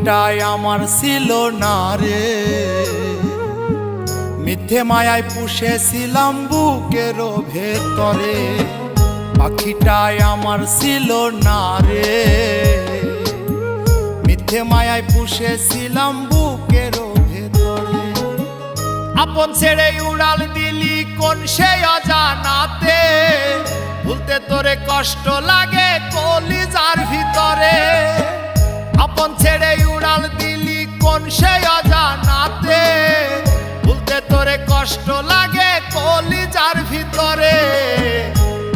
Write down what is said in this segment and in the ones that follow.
পাখিটাই আমার ছিল না রে, মিথ্যে মায়ায় পুষেছিলাম বুকের ভেতরে। পাখিটাই আমার ছিল না রে, মিথ্যে মায়ায় পুষেছিলাম বুকের ভেতরে। আপন ছেড়ে উড়াল দিলি কোন সে অজানাতে, ভুলতে তোরে কষ্ট লাগে কলিজার ভিতরে। আপন ছেড়ে উড়াল দিলি কোন সে অজানাতে, ভুলতে তোরে কষ্ট লাগে কলিজার ভিতরে।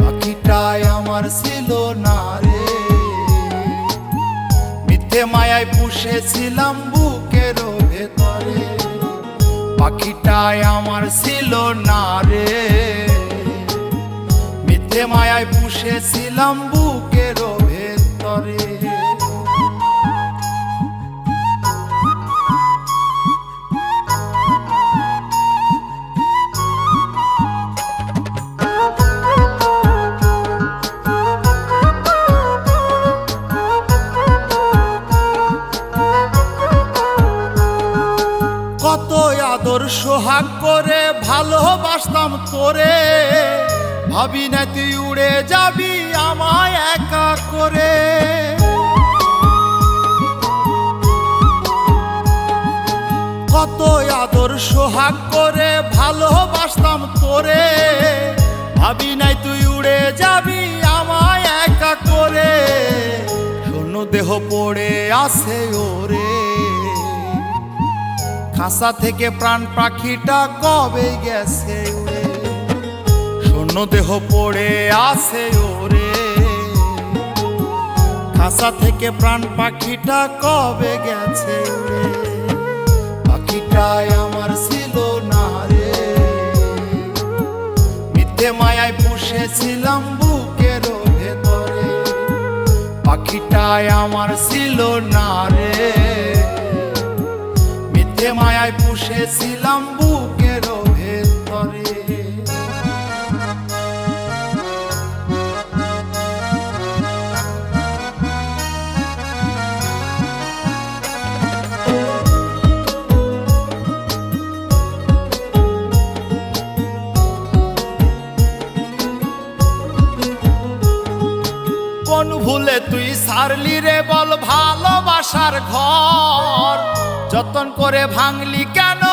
পাখিটাই আমার ছিল না রে, মিথ্যে মায়ায় পুষেছিলাম বুকের ভেতরে। পাখিটাই আমার ছিল না রে, মিথ্যে মায়ায় পুষেছিলাম বুকের ভেতরে। কত আদর সোহাগ করে ভালোবাসতাম তোরে, ভাবি না তুই উড়ে যাবি আমায় একা করে। কত আদর সোহাগ করে ভালোবাসতাম তোরে, ভাবি নাই তুই উড়ে যাবি আমায় একা করে। শূন্য দেহ পড়ে আছে ওরে, খাঁচা থেকে প্রাণ পাখিটা কবে গেছে উড়ে। শূন্য দেহ পড়ে আছে ওরে, খাঁচা থেকে প্রাণ পাখিটা কবে গেছে উড়ে। পাখিটাই আমার ছিল না রে, মিথ্যে মায়ায় পুষেছিলাম বুকের ভেতরে। পাখিটাই আমার ছিল না রে, মিথ্যে মায়ায় পুষেছিলাম বুকের ভেতরে। কোন ভুলে তুই সারলি রে বল ভালোবাসার ঘর, যতন করে ভাঙলি কেন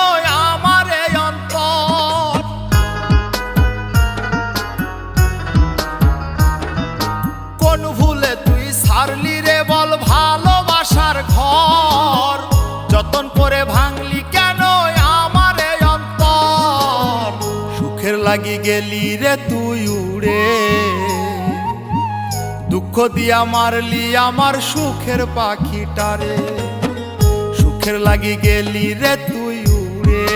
আমার এই অন্তর। কোন ভুলে তুই সারলি রে বল ভালোবাসার ঘর, যতন করে ভাঙলি কেন আমার এই অন্তর। সুখের লাগি গেলি রে তুই উড়ে, দুঃখ দিয়া মারলি আমার সুখের পাখিটারে। সুখের লাগি গেলি রে তুই উড়ে,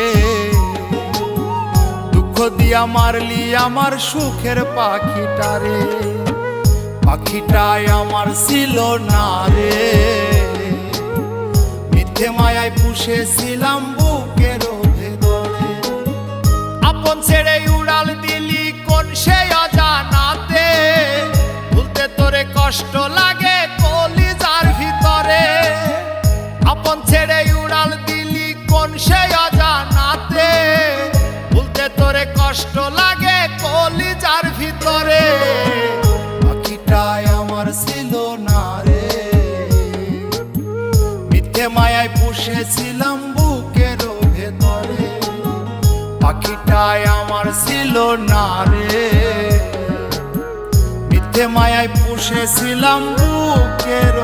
দুঃখ দিয়া মারলি আমার সুখের পাখিটারে। পাখিটাই আমার ছিল না রে, মিথ্যে মায়ায় পুষেছিলাম বুকের ভেতরে। আপন ছেড়ে উড়াল দিলি কোন সে অজানাতে, ভুলতে তোরে কষ্ট লাগে কলিজার ভিতরে। আপন ছেড়ে উড়াল দিলি কোন সে অজানাতে, ভুলতে তোরে কষ্ট লাগে কলিজার ভিতরে। পাখিটাই আমার ছিল না রে, মিথ্যে মায়ায় পুষেছিলাম বুকের ভেতরে। পাখিটাই আমার ছিল না রে, মিথ্যে মায়ায় পুষেছিলাম বুকের